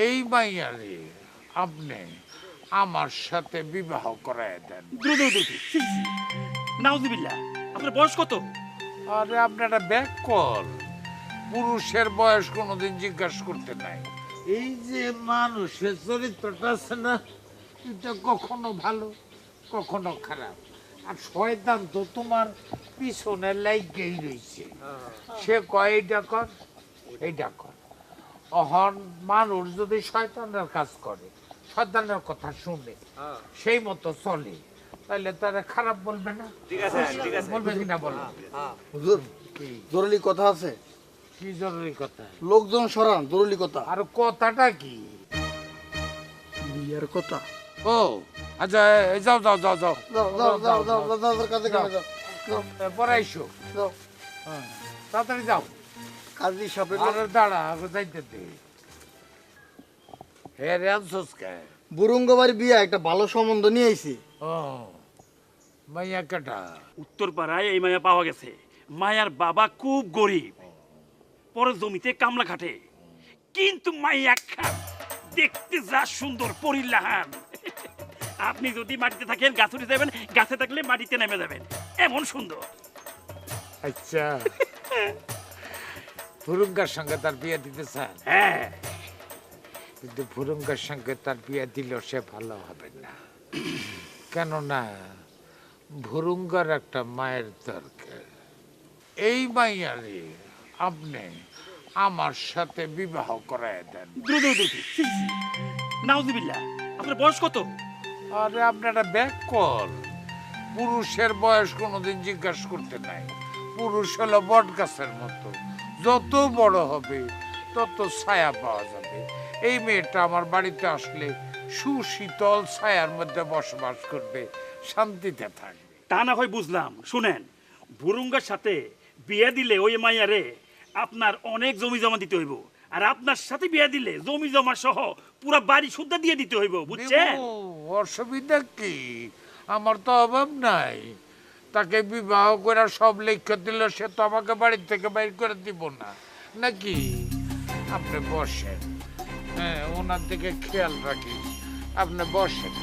এই মাইয়ারে আপনি আমার সাথে বিবাহ করায় দেন। নাউজুবিল্লাহ, আপনার বয়স কত? আরে আপনারা ব্যাক কল, পুরুষের বয়স কোনোদিন জিজ্ঞাসা করতে নাই। এই যে মানুষের চরিত্রটা আছে না, এটা কখনো ভালো কখনো খারাপ। আর শয়তান তো তোমার পিছনে লাইগেই রয়েছে। সে কয় এইটা কর এইটা কর। অহন মানুষ যদি শয়তানের কাজ করে, শয়তানের কথা শুনে সেই মতো চলে, তাহলে তারা খারাপ বলবে না? ঠিক আছে, ঠিক আছে। বলবে কিনা বলো? হুজুর জরুরি কথা আছে। কি জরুরি কথা? লোকজন সরান, জরুরি কথা। আর কথাটা কি? বিয়ের কথা। ও আচ্ছা, যাও যাও যাও যাও যাও যাও যাও যাও যাও যাও কাজে কামে যাও। যাও পড়াইছো, যাও। তাড়াতাড়ি যাও। কাজী সাহেব আরে দাঁড়া, আগে যাইতে দে। হে রে আনছোস কে? বুরুঙ্গবাড়ি বিয়ে একটা ভালো সম্বন্ধ নিয়ে আইছি। ও মাইয়া কাটা? উত্তরপাড়ায় এই মায়া পাওয়া গেছে। মায়ার বাবা খুব গরিব, পরে জমিতে কামলা খাটে, কিন্তু মাইয়া খান দেখতে যা সুন্দর পরিল্লাহান। আপনি যদি মাটিতে থাকেন গাছ উঠে যাবেন, গাছে থাকলে মাটিতে নেমে যাবেন, এমন সুন্দর। আচ্ছা, ফুরুঙ্গার সঙ্গে তার বিয়ে দিতে চান? হ্যাঁ, কিন্তু ফুরুঙ্গার সঙ্গে তার বিয়ে দিলেও সে ভালো হবে না। কেননা ভুরুঙ্গার একটা মায়ের দরকার। এই মাইয়ারে আপনি আমার সাথে বিবাহ করায় দেন। নাউজুবিল্লাহ, আপনার বয়স কত? আরে আপনারা ব্যাক কল, পুরুষের বয়স কোনোদিন জিজ্ঞাসা করতে নাই। পুরুষ হলো বট গাছের মতো, যত বড় হবে তত ছায়া পাওয়া যাবে। এই মেয়েটা আমার বাড়িতে আসলে সুশীতল ছায়ার মধ্যে বসবাস করবে, শান্তিতে থাকবে। তা না হয় বুঝলাম। শুনেন, ভুরুঙ্গার সাথে বিয়ে দিলে ওই মাইয়ারে আপনার অনেক জমি জমা দিতে হইব, আর আপনার সাথে বিয়ে দিলে জমি জমা সহ পুরা বাড়ি শুদ্ধা দিয়ে দিতে হইব, বুঝছেন? দেবো, অসুবিধা কি? আমার তো অভাব নাই। তাকে বিবাহ করে সব লেখা দিল, সে তো আমাকে বাড়ির থেকে বাইর করে দিব না নাকি? আপনি বসেন, হ্যাঁ, ওনার দিকে খেয়াল রাখিস। আপনি বসেন,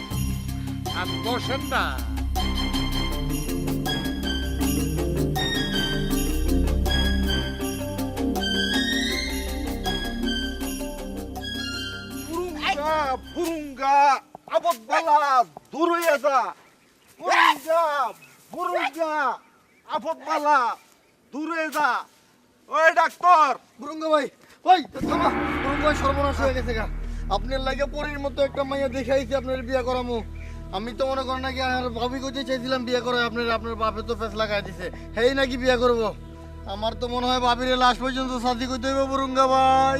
আপনি বসেন না। ফুরুঙ্গা ফুরুঙ্গা আপদ বালা দূর হইয়া যা। ফুরুঙ্গা ফুরুঙ্গা আপদ বালা দূর হয়ে যা। ওই ডাক্তার, বুরুঙ্গ ভাই, ওই থামা। বুরুঙ্গ ভাই সর্বনাশ হয়ে গেছে গা। আপনার লাগে পরীর মতো একটা মাইয়া দেখে আইছি আপনার বিয়ে করামু। আমি তো মনে করেন নাকি আর ভাবি কইতে চাইছিলাম বিয়ে করে, আপনার বাপে তো ফেস লাগাই দিছে, হেই নাকি বিয়ে করব। আমার তো মনে হয় ভাবিরে লাশ পর্যন্ত শাদি কইতে হইব বুরুঙ্গা ভাই।